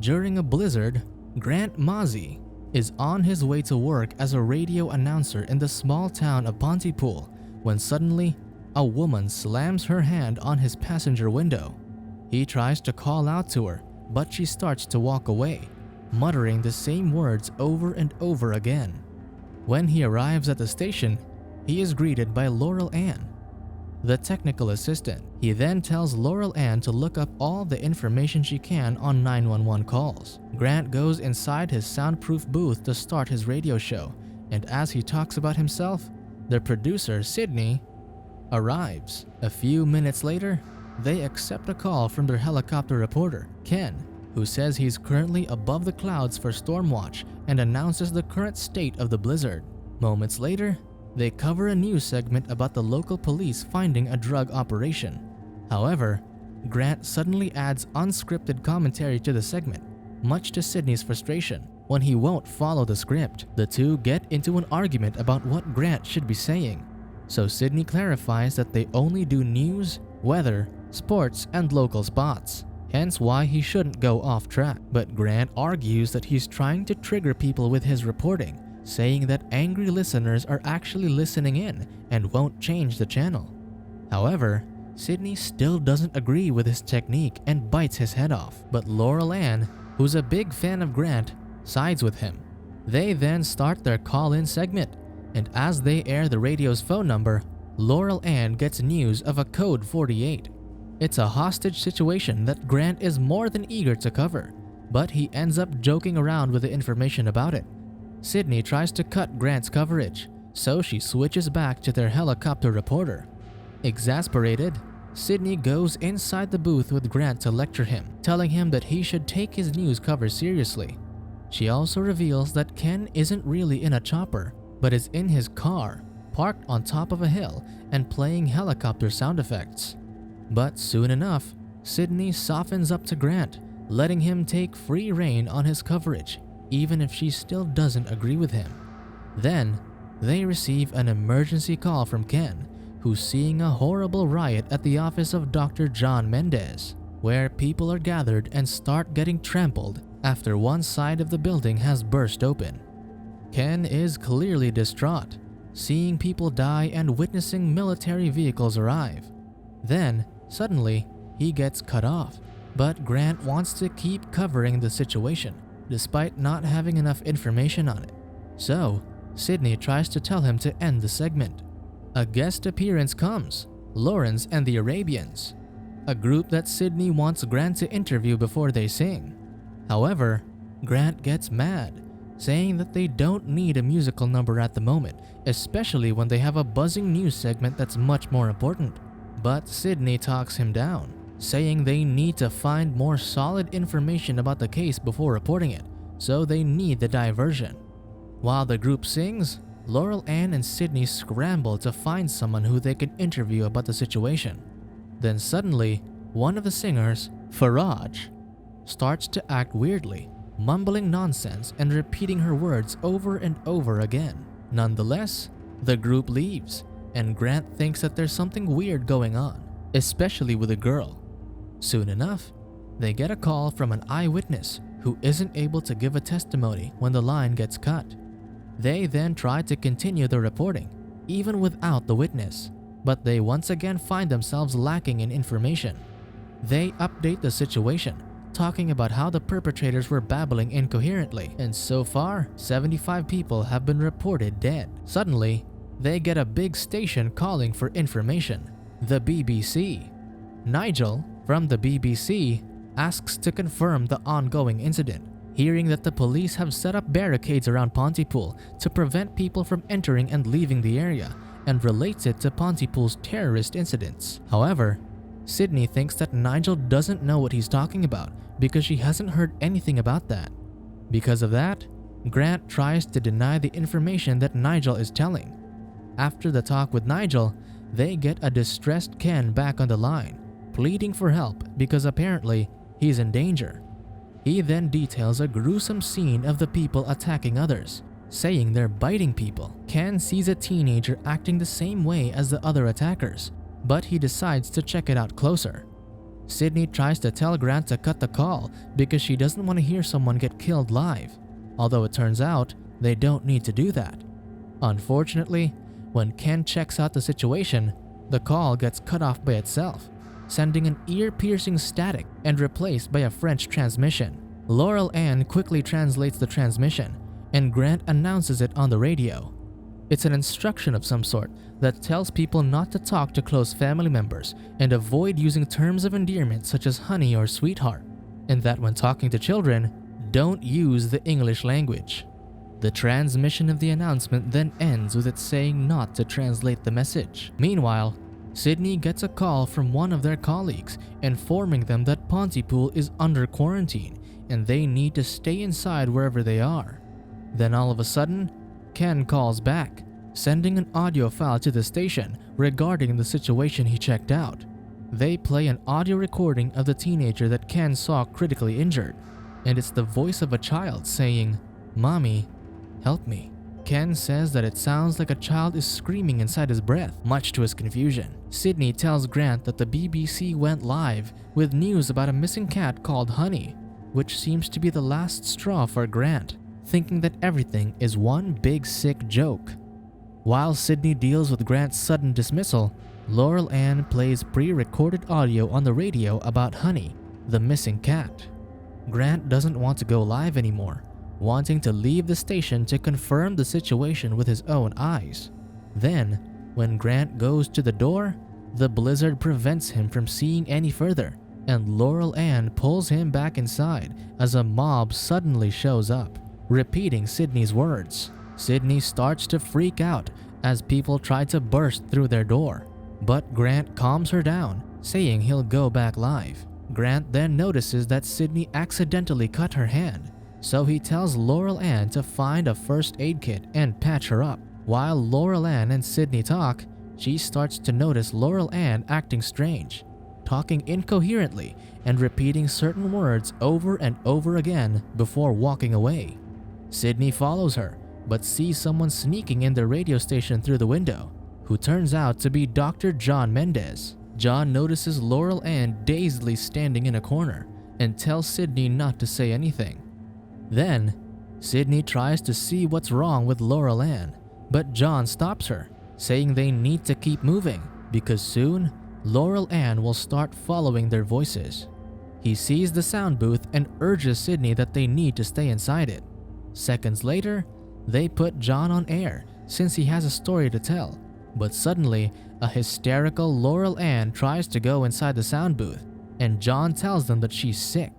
During a blizzard, Grant Mazzy is on his way to work as a radio announcer in the small town of Pontypool when suddenly a woman slams her hand on his passenger window. He tries to call out to her, but she starts to walk away, muttering the same words over and over again. When he arrives at the station, he is greeted by Laurel-Ann, the technical assistant. He then tells Laurel-Ann to look up all the information she can on 911 calls. Grant goes inside his soundproof booth to start his radio show, and as he talks about himself, the producer, Sydney, arrives. A few minutes later, they accept a call from their helicopter reporter, Ken, who says he's currently above the clouds for storm watch and announces the current state of the blizzard. Moments later, they cover a news segment about the local police finding a drug operation. However, Grant suddenly adds unscripted commentary to the segment, much to Sydney's frustration. When he won't follow the script, the two get into an argument about what Grant should be saying. So Sydney clarifies that they only do news, weather, sports, and local spots, hence why he shouldn't go off track. But Grant argues that he's trying to trigger people with his reporting, saying that angry listeners are actually listening in and won't change the channel. However, Sydney still doesn't agree with his technique and bites his head off, but Laurel-Ann, who's a big fan of Grant, sides with him. They then start their call-in segment, and as they air the radio's phone number, Laurel-Ann gets news of a code 48. It's a hostage situation that Grant is more than eager to cover, but he ends up joking around with the information about it. Sydney tries to cut Grant's coverage, so she switches back to their helicopter reporter. Exasperated, Sydney goes inside the booth with Grant to lecture him, telling him that he should take his news cover seriously. She also reveals that Ken isn't really in a chopper, but is in his car, parked on top of a hill and playing helicopter sound effects. But soon enough, Sydney softens up to Grant, letting him take free rein on his coverage, even if she still doesn't agree with him. Then, they receive an emergency call from Ken, who's seeing a horrible riot at the office of Dr. John Mendez, where people are gathered and start getting trampled after one side of the building has burst open. Ken is clearly distraught, seeing people die and witnessing military vehicles arrive. Then, suddenly, he gets cut off, but Grant wants to keep covering the situation, despite not having enough information on it. So, Sydney tries to tell him to end the segment. A guest appearance comes, Lawrence and the Arabians, a group that Sydney wants Grant to interview before they sing. However, Grant gets mad, saying that they don't need a musical number at the moment, especially when they have a buzzing news segment that's much more important. But Sydney talks him down, saying they need to find more solid information about the case before reporting it, so they need the diversion. While the group sings, Laurel-Ann and Sydney scramble to find someone who they can interview about the situation. Then suddenly, one of the singers, Faraj, starts to act weirdly, mumbling nonsense and repeating her words over and over again. Nonetheless, the group leaves, and Grant thinks that there's something weird going on, especially with the girl. Soon enough, they get a call from an eyewitness who isn't able to give a testimony when the line gets cut. They then try to continue the reporting, even without the witness, but they once again find themselves lacking in information. They update the situation, talking about how the perpetrators were babbling incoherently, and so far, 75 people have been reported dead. Suddenly, they get a big station calling for information, the BBC. Nigel, from the BBC, asks to confirm the ongoing incident, hearing that the police have set up barricades around Pontypool to prevent people from entering and leaving the area, and relates it to Pontypool's terrorist incidents. However, Sydney thinks that Nigel doesn't know what he's talking about because she hasn't heard anything about that. Because of that, Grant tries to deny the information that Nigel is telling. After the talk with Nigel, they get a distressed Ken back on the line, pleading for help because apparently he's in danger. He then details a gruesome scene of the people attacking others, saying they're biting people. Ken sees a teenager acting the same way as the other attackers, but he decides to check it out closer. Sydney tries to tell Grant to cut the call because she doesn't want to hear someone get killed live, although it turns out they don't need to do that. Unfortunately, when Ken checks out the situation, the call gets cut off by itself, sending an ear-piercing static and replaced by a French transmission. Laurel-Ann quickly translates the transmission, and Grant announces it on the radio. It's an instruction of some sort that tells people not to talk to close family members and avoid using terms of endearment such as honey or sweetheart, and that when talking to children, don't use the English language. The transmission of the announcement then ends with it saying not to translate the message. Meanwhile, Sydney gets a call from one of their colleagues informing them that Pontypool is under quarantine and they need to stay inside wherever they are. Then all of a sudden, Ken calls back, sending an audio file to the station regarding the situation he checked out. They play an audio recording of the teenager that Ken saw critically injured, and it's the voice of a child saying, "Mommy, help me." Ken says that it sounds like a child is screaming inside his breath, much to his confusion. Sydney tells Grant that the BBC went live with news about a missing cat called Honey, which seems to be the last straw for Grant, thinking that everything is one big sick joke. While Sydney deals with Grant's sudden dismissal, Laurel-Ann plays pre-recorded audio on the radio about Honey, the missing cat. Grant doesn't want to go live anymore, wanting to leave the station to confirm the situation with his own eyes. Then, when Grant goes to the door, the blizzard prevents him from seeing any further, and Laurel-Ann pulls him back inside as a mob suddenly shows up, repeating Sydney's words. Sydney starts to freak out as people try to burst through their door, but Grant calms her down, saying he'll go back live. Grant then notices that Sydney accidentally cut her hand, so he tells Laurel-Ann to find a first aid kit and patch her up. While Laurel-Ann and Sydney talk, she starts to notice Laurel-Ann acting strange, talking incoherently and repeating certain words over and over again before walking away. Sydney follows her, but sees someone sneaking in the radio station through the window, who turns out to be Dr. John Mendez. John notices Laurel-Ann dazedly standing in a corner and tells Sydney not to say anything. Then, Sydney tries to see what's wrong with Laurel-Ann, but John stops her, saying they need to keep moving because soon Laurel-Ann will start following their voices. He sees the sound booth and urges Sydney that they need to stay inside it. Seconds later, they put John on air since he has a story to tell, but suddenly, a hysterical Laurel-Ann tries to go inside the sound booth, and John tells them that she's sick.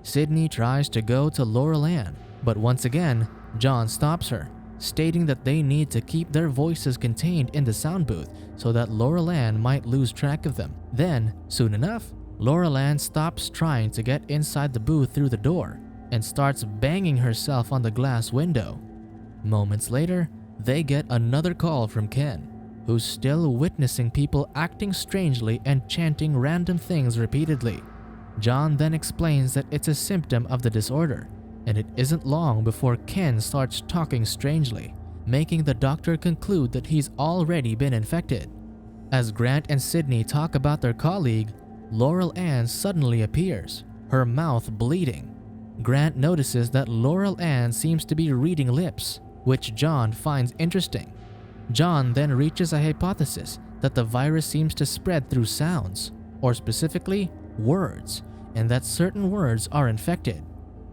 Sydney tries to go to Laurel-Ann, but once again, John stops her, stating that they need to keep their voices contained in the sound booth so that Laurel-Ann might lose track of them. Then, soon enough, Laurel-Ann stops trying to get inside the booth through the door and starts banging herself on the glass window. Moments later, they get another call from Ken, who's still witnessing people acting strangely and chanting random things repeatedly. John then explains that it's a symptom of the disorder, and it isn't long before Ken starts talking strangely, making the doctor conclude that he's already been infected. As Grant and Sydney talk about their colleague, Laurel-Ann suddenly appears, her mouth bleeding. Grant notices that Laurel-Ann seems to be reading lips, which John finds interesting. John then reaches a hypothesis that the virus seems to spread through sounds, or specifically, words, and that certain words are infected.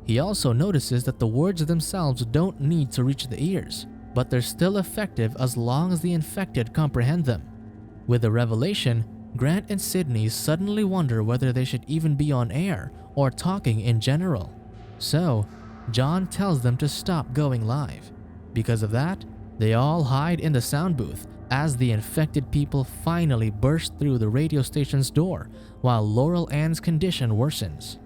He also notices that the words themselves don't need to reach the ears, but they're still effective as long as the infected comprehend them. With the revelation, Grant and Sydney suddenly wonder whether they should even be on air or talking in general. So, John tells them to stop going live. Because of that, they all hide in the sound booth as the infected people finally burst through the radio station's door while Laurel-Ann's condition worsens.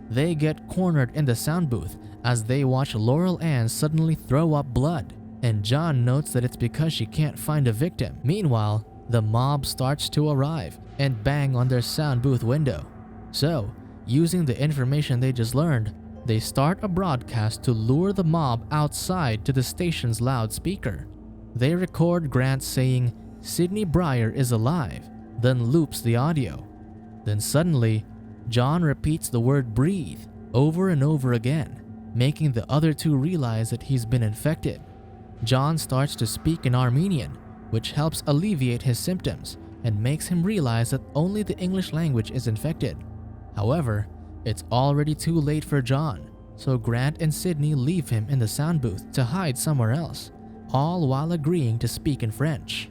They get cornered in the sound booth as they watch Laurel-Ann suddenly throw up blood, and John notes that it's because she can't find a victim. Meanwhile, the mob starts to arrive and bang on their sound booth window. So, using the information they just learned, they start a broadcast to lure the mob outside to the station's loudspeaker. They record Grant saying, "Sydney Breyer is alive," then loops the audio. Then suddenly, John repeats the word breathe over and over again, making the other two realize that he's been infected. John starts to speak in Armenian, which helps alleviate his symptoms and makes him realize that only the English language is infected. However, it's already too late for John, so Grant and Sydney leave him in the sound booth to hide somewhere else, all while agreeing to speak in French.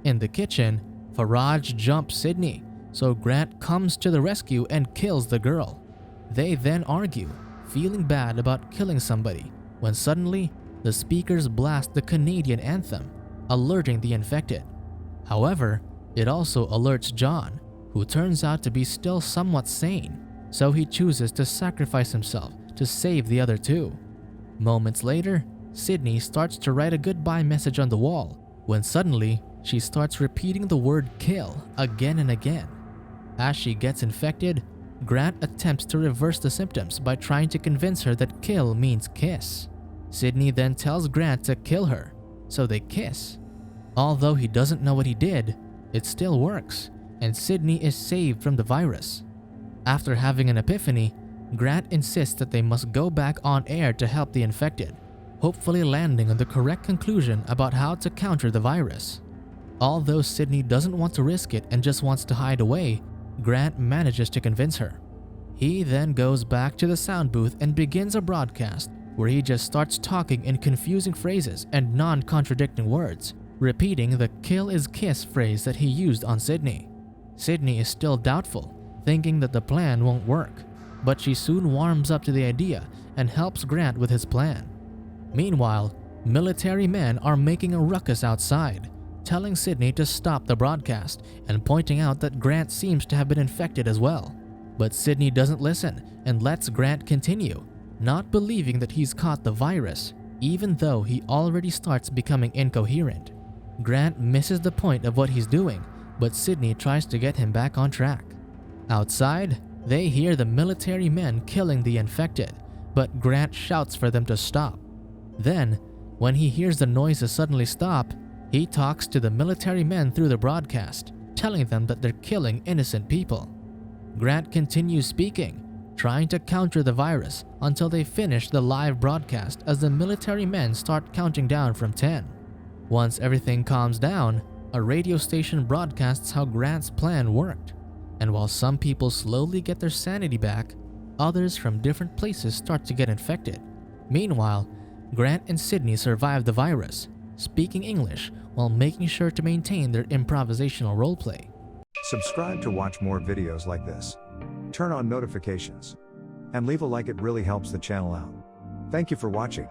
In the kitchen, Faraj jumps Sydney, so Grant comes to the rescue and kills the girl. They then argue, feeling bad about killing somebody, when suddenly the speakers blast the Canadian anthem, alerting the infected. However, it also alerts John, who turns out to be still somewhat sane, so he chooses to sacrifice himself to save the other two. Moments later, Sydney starts to write a goodbye message on the wall, when suddenly she starts repeating the word kill again and again. As she gets infected, Grant attempts to reverse the symptoms by trying to convince her that kill means kiss. Sydney then tells Grant to kill her, so they kiss. Although he doesn't know what he did, it still works, and Sydney is saved from the virus. After having an epiphany, Grant insists that they must go back on air to help the infected, hopefully landing on the correct conclusion about how to counter the virus. Although Sydney doesn't want to risk it and just wants to hide away, Grant manages to convince her. He then goes back to the sound booth and begins a broadcast where he just starts talking in confusing phrases and non-contradicting words, repeating the kill is kiss phrase that he used on Sydney. Sydney is still doubtful, thinking that the plan won't work, but she soon warms up to the idea and helps Grant with his plan. Meanwhile, military men are making a ruckus outside, telling Sydney to stop the broadcast and pointing out that Grant seems to have been infected as well. But Sydney doesn't listen and lets Grant continue, not believing that he's caught the virus, even though he already starts becoming incoherent. Grant misses the point of what he's doing, but Sydney tries to get him back on track. Outside, they hear the military men killing the infected, but Grant shouts for them to stop. Then, when he hears the noises suddenly stop, he talks to the military men through the broadcast, telling them that they're killing innocent people. Grant continues speaking, trying to counter the virus until they finish the live broadcast as the military men start counting down from 10. Once everything calms down, a radio station broadcasts how Grant's plan worked, and while some people slowly get their sanity back, others from different places start to get infected. Meanwhile, Grant and Sydney survive the virus, speaking English while making sure to maintain their improvisational roleplay. Subscribe to watch more videos like this. Turn on notifications. And leave a like, it really helps the channel out. Thank you for watching.